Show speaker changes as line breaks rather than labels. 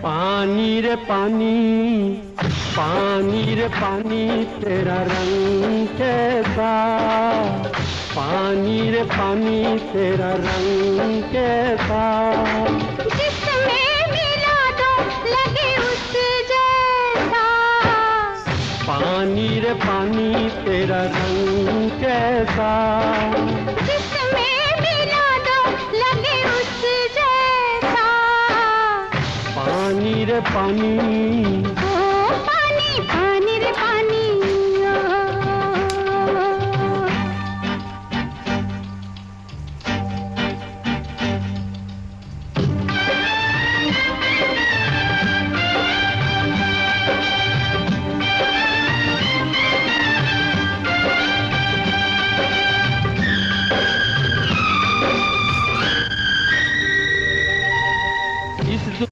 पानी रे पानी, पानी रे पानी तेरा रंग कैसा, पानी रे पानी तेरा रंग कैसा।
जिसमें मिला दो लगे उस जैसा,
पानी रे पानी तेरा रंग कैसा।
जिसमें मिला दो लगे उस जैसा,
पानी रे पानी।